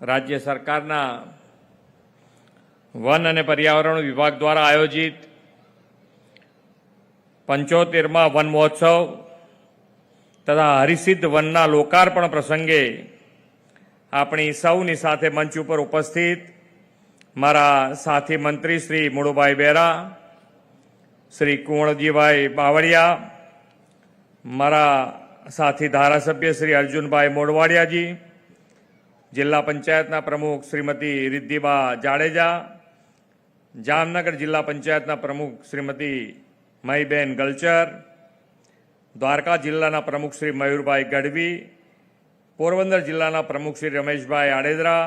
રાજ્ય સરકારના વન અને પર્યાવરણ વિભાગ દ્વારા આયોજિત 75મા વન મહોત્સવ તથા હરિસિદ્ધ વનના લોકાર્પણ પ્રસંગે આપણી સૌની સાથે મંચ ઉપર ઉપસ્થિત મારા સાથી મંત્રી શ્રી મુળુભાઈ બેરા, શ્રી કુંવરજીભાઈ બાવળિયા, મારા સાથી ધારાસભ્ય શ્રી અર્જુનભાઈ મોઢવાડિયાજી, જિલ્લા પંચાયતના પ્રમુખ શ્રીમતી રિદ્ધિબા જાડેજા, જામનગર જિલ્લા પંચાયતના પ્રમુખ શ્રીમતી મહીબેન ગલચર, દ્વારકા જિલ્લાના પ્રમુખ શ્રી મયુરભાઈ ગઢવી, પોરબંદર જિલ્લાના પ્રમુખ શ્રી રમેશભાઈ આડેદરા,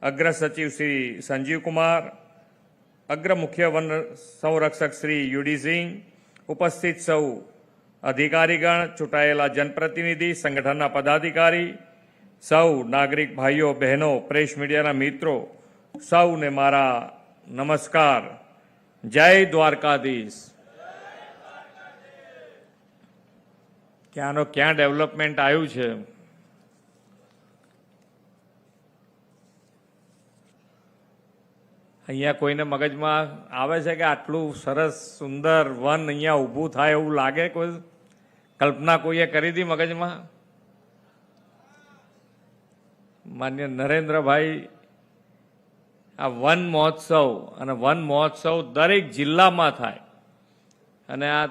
અગ્ર સચિવ શ્રી સંજીવકુમાર, અગ્ર મુખ્ય વન સંરક્ષક શ્રી યુડી સિંહ, ઉપસ્થિત સૌ અધિકારીગણ, ચૂંટાયેલા જનપ્રતિનિધિ, સંગઠનના પદાધિકારી, સૌ નાગરિક ભાઈઓ બહેનો, પ્રેસ મીડિયાના મિત્રો, સૌને મારા નમસ્કાર. જય દ્વારકાધીશ. ક્યાંનો ક્યાં ડેવલપમેન્ટ આવ્યું છે. અહીંયા કોઈને મગજમાં આવે છે કે આટલું સરસ સુંદર વન અહીંયા ઊભું થાય એવું લાગે? કોઈ કલ્પના કોઈએ કરી હતી મગજમાં? માન્ય નરેન્દ્રભાઈ, આ વન મહોત્સવ અને વન મહોત્સવ દરેક જિલ્લામાં થાય અને આ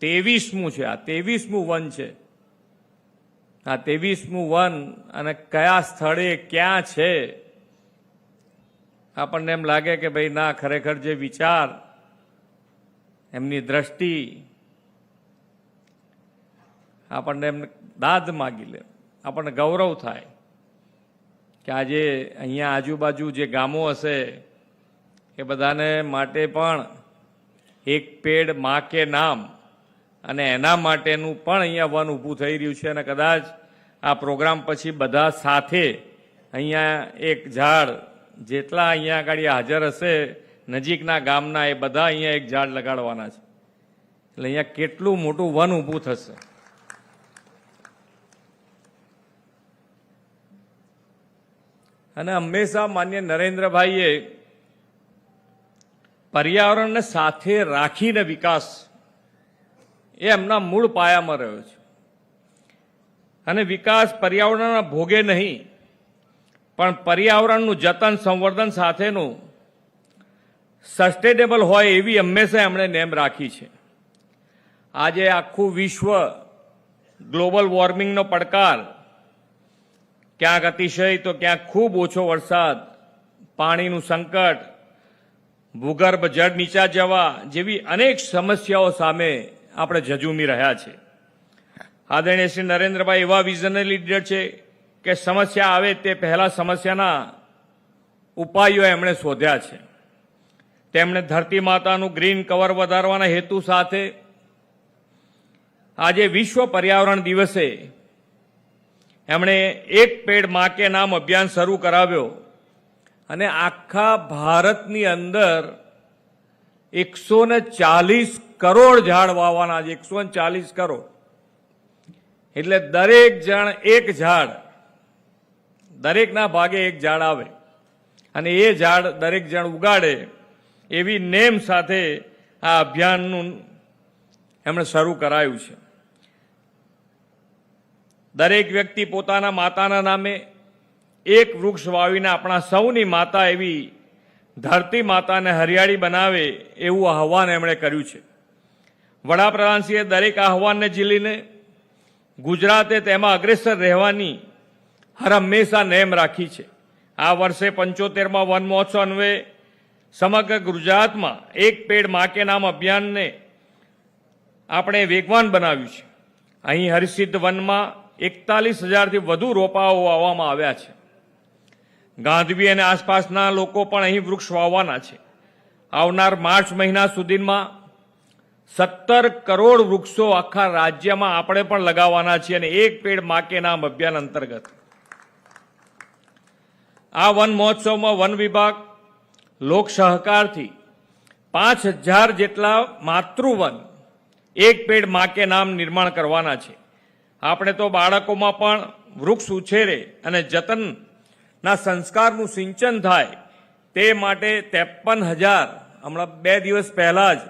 23મું છે. આ 23મું વન છે. આ 23મું વન અને કયા સ્થળે ક્યાં છે આપણને એમ લાગે કે ભાઈ ના, ખરેખર જે વિચાર, એમની દ્રષ્ટિ આપણને એમ દાદ માગી લે, આપણને ગૌરવ થાય કે આજે અહીંયા આજુબાજુ જે ગામો હશે એ બધાને માટે પણ એક પેડ માં કે નામ અને એના માટેનું પણ અહીંયા વન ઊભું થઈ રહ્યું છે. અને કદાચ આ પ્રોગ્રામ પછી બધા સાથે અહીંયા એક ઝાડ, જેટલા અહીંયા આગળ હાજર હશે નજીકના ગામના, એ બધા અહીંયા એક ઝાડ લગાડવાના છે. એટલે અહીંયા કેટલું મોટું વન ઊભું થશે. અને હંમેશા માન્ય નરેન્દ્રભાઈએ પર્યાવરણને સાથે રાખીને વિકાસ એ એમના મૂળ પાયામાં રહ્યો છે. અને વિકાસ પર્યાવરણના ભોગે નહીં, પણ પર્યાવરણનું જતન સંવર્ધન સાથેનું સસ્ટેનેબલ હોય એવી હંમેશા એમણે નેમ રાખી છે. આજે આખું વિશ્વ ગ્લોબલ વોર્મિંગનો પડકાર, ક્યાંક અતિશય તો ક્યાંક ખૂબ ઓછો વરસાદ, પાણીનું સંકટ, ભૂગર્ભ જળ નીચા જવા જેવી અનેક સમસ્યાઓ સામે આપણે ઝઝૂમી રહ્યા છે. આદરણીય શ્રી નરેન્દ્રભાઈ એવા વિઝનરી લીડર છે કે સમસ્યા આવે તે પહેલા સમસ્યાના ઉપાયો એમણે શોધ્યા છે. તેમણે ધરતી માતાનું ગ્રીન કવર વધારવાના હેતુ સાથે આજે વિશ્વ પર્યાવરણ દિવસે એમણે એક પેડ માં કે નામ અભિયાન શરૂ કરાવ્યો અને આખા ભારતની અંદર 140 કરોડ ઝાડ વાવવાના છે. 140 કરોડ એટલે દરેક જણ એક ઝાડ, દરેકના ભાગે એક ઝાડ આવે અને એ ઝાડ દરેક જણ ઉગાડે એવી નેમ સાથે આ અભિયાનનું એમણે શરૂ કરાયું છે. દરેક વ્યક્તિ પોતાના માતાના નામે એક વૃક્ષ વાવીને આપણા સૌની માતા એવી ધરતી માતાને હરિયાળી બનાવે એવું આહવાન એમણે કર્યું છે. વડાપ્રધાનશ્રીએ દરેક આહવાનને ઝીલીને ગુજરાતે તેમાં અગ્રેસર રહેવાની હર હંમેશા નેમ રાખી છે. આ વર્ષે 75મા વન મહોત્સવ અન્વયે સમગ્ર ગુજરાતમાં એક પેડ માં કે નામ અભિયાનને આપણે વેગવાન બનાવ્યું છે. અહીં હરિસિદ્ધ વનમાં 41,000થી વધુ રોપાઓ વાવવામાં આવ્યા છે. ગાંધીવી અને આસપાસના લોકો પણ અહીં વૃક્ષ વાવવાના છે. આવનાર માર્ચ મહિના સુધીમાં 17 કરોડ વૃક્ષો આખા રાજ્યમાં આપણે પણ લગાવવાના છીએ. અને એક પેડ માં કે નામ અભિયાન અંતર્ગત આ વન મહોત્સવમાં વન વિભાગ લોક સહકારથી 5,000 જેટલા માતૃવન એક પેડ માં કે નામ નિર્માણ કરવાના છે. આપણે તો બાળકોમાં પણ વૃક્ષ ઉછેરે અને જતન ના સંસ્કારનું સિંચન થાય તે માટે 53,000 હમણાં 2 દિવસ પહેલા જ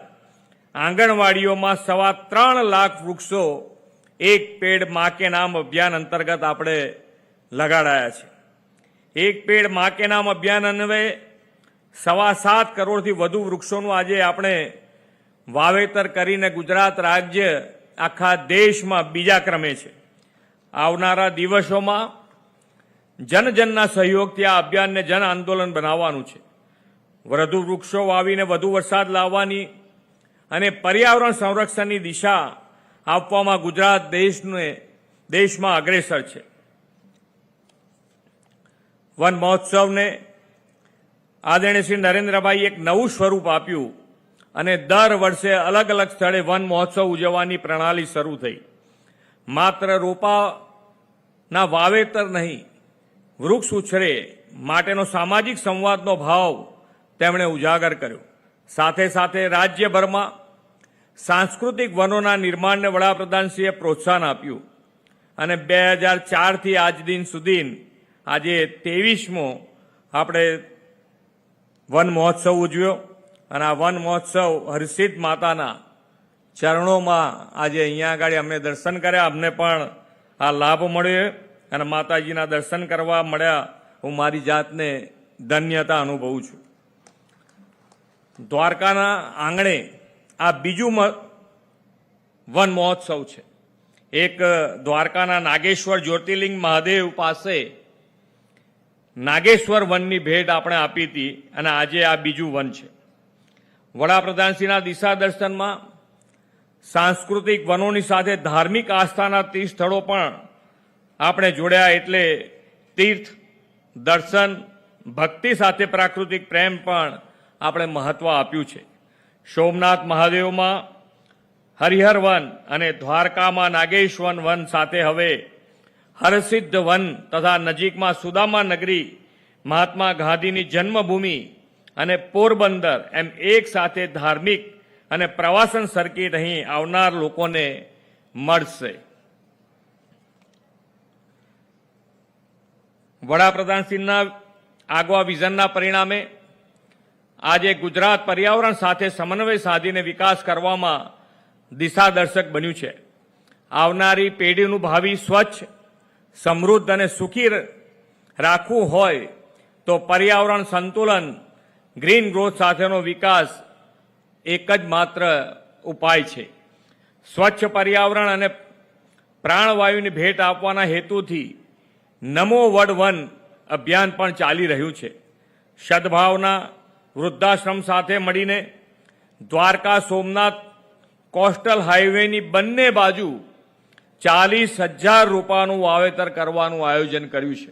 આંગણવાડીઓમાં 3.25 લાખ વૃક્ષો એક પેડ માં કે નામ અભિયાન અંતર્ગત આપણે લગાડાયા છે. એક પેડ માં કે નામ અભિયાન અન્વયે 7.25 કરોડથી વધુ વૃક્ષોનું આજે આપણે વાવેતર કરીને ગુજરાત રાજ્ય આખા દેશમાં બીજા ક્રમે છે. આવનારા દિવસોમાં જનજનના સહયોગથી આ અભિયાનને જન આંદોલન બનાવવાનું છે. વધુ વૃક્ષો વાવીને વધુ વરસાદ લાવવાની અને પર્યાવરણ સંરક્ષણની દિશા આપવામાં ગુજરાત દેશમાં અગ્રેસર છે. વન મહોત્સવને આદરણીય શ્રી નરેન્દ્રભાઈ એક નવું સ્વરૂપ આપ્યું અને દર વર્ષે અલગ અલગ સ્થળે વન મહોત્સવ ઉજવવાની પ્રણાલી શરૂ થઈ. માત્ર રોપાના વાવેતર નહીં, વૃક્ષ ઉછરે માટેનો સામાજિક સંવાદનો ભાવ તેમણે ઉજાગર કર્યો. સાથે સાથે રાજ્યભરમાં સાંસ્કૃતિક વનોના નિર્માણને વડાપ્રધાનશ્રીએ પ્રોત્સાહન આપ્યું અને 2004થી આજ દિન સુધી આજે 23મો આપણે વન મહોત્સવ ઉજવ્યો અને આ વન મહોત્સવ હર્ષિત માતાના ચરણોમાં આજે અહીંયા આગળ અમને દર્શન કર્યા. અમને પણ આ લાભ મળ્યો અને માતાજીના દર્શન કરવા મળ્યા. હું મારી જાતને ધન્યતા અનુભવું છું. દ્વારકાના આંગણે આ બીજું વન મહોત્સવ છે. એક દ્વારકાના નાગેશ્વર જ્યોતિર્લિંગ મહાદેવ પાસે નાગેશ્વર વનની ભેટ આપણે આપી હતી અને આજે આ બીજું વન છે. વડાપ્રધાનશ્રીના દિશા દર્શનમાં સાંસ્કૃતિક વનોની સાથે ધાર્મિક આસ્થાના 30 સ્થળો પણ આપણે જોડ્યા. એટલે તીર્થ દર્શન ભક્તિ સાથે પ્રાકૃતિક પ્રેમ પણ આપણે મહત્વ આપ્યું છે. સોમનાથ મહાદેવમાં હરિહર વન અને દ્વારકામાં નાગેશ્વર વન સાથે હવે હરસિદ્ધ વન તથા નજીકમાં સુદામા નગરી, મહાત્મા ગાંધીની જન્મભૂમિ અને પોરબંદર એમ એક સાથે ધાર્મિક અને પ્રવાસન સર્કિટ અહીં આવનાર લોકોને મળશે. વડાપ્રધાનશ્રીના આગવા વિઝનના પરિણામે આજે ગુજરાત પર્યાવરણ સાથે સમન્વય સાધીને વિકાસ કરવામાં દિશાદર્શક બન્યું છે. આવનારી પેઢીનું ભાવિ સ્વચ્છ, સમૃદ્ધ અને સુખી રાખવું હોય તો પર્યાવરણ સંતુલન, ગ્રીન ગ્રોથ સાથેનો વિકાસ એક જ માત્ર ઉપાય છે. સ્વચ્છ પર્યાવરણ અને પ્રાણવાયુની ભેટ આપવાના હેતુથી નમો વડ વન અભિયાન પણ ચાલી રહ્યું છે. સદભાવના વૃદ્ધાશ્રમ સાથે મળીને દ્વારકા સોમનાથ કોસ્ટલ હાઈવેની બંને બાજુ 40,000 રોપાનું વાવેતર કરવાનું આયોજન કર્યું છે.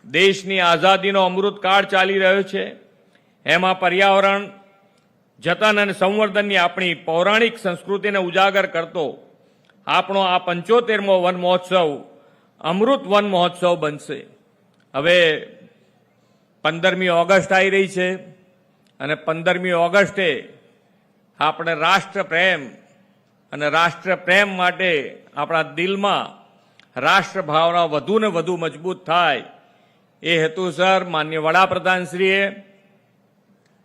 દેશની આઝાદીનો અમૃતકાળ ચાલી રહ્યો છે. એમાં પર્યાવરણ જતન અને સંવર્ધનની આપણી પૌરાણિક સંસ્કૃતિને ઉજાગર કરતો આપણો આ 75મો વન મહોત્સવ અમૃત વન મહોત્સવ બનશે. હવે 15મી ઓગસ્ટ આવી રહી છે અને 15મી ઓગસ્ટે આપણે રાષ્ટ્રપ્રેમ અને રાષ્ટ્રપ્રેમ માટે આપણા દિલમાં રાષ્ટ્રભાવના વધુ ને વધુ મજબૂત થાય એ હેતુસર માનનીય વડાપ્રધાનશ્રીએ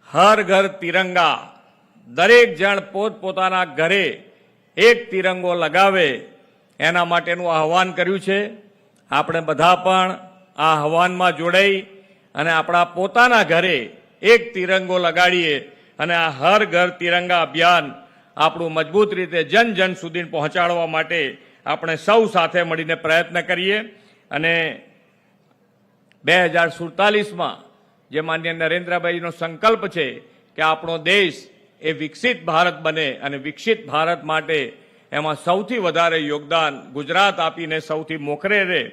હર ઘર તિરંગા, દરેક જણ પોતપોતાના ઘરે એક તિરંગો લગાવે એના માટેનું આહવાન કર્યું છે. આપણે બધા પણ આ આહવાનમાં જોડાઈ અને આપણા પોતાના ઘરે એક તિરંગો લગાડીએ અને આ હર ઘર તિરંગા અભિયાન આપણું મજબૂત રીતે જન જન સુધી પહોંચાડવા માટે આપણે સૌ સાથે મળીને પ્રયત્ન કરીએ અને 2047માં જે માનનીય નરેન્દ્રભાઈનો સંકલ્પ છે કે આપણો દેશ એ વિકસિત ભારત બને અને વિકસિત ભારત માટે એમાં સૌથી વધારે યોગદાન ગુજરાત આપીને સૌથી મોખરે રહે,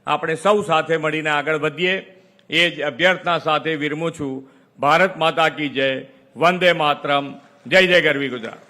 આપણે સૌ સાથે મળીને આગળ વધીએ એ જ અભ્યર્થના સાથે વિરમું છું. ભારત માતા કી જય. વંદે માતરમ. જય જય ગરવી ગુજરાત.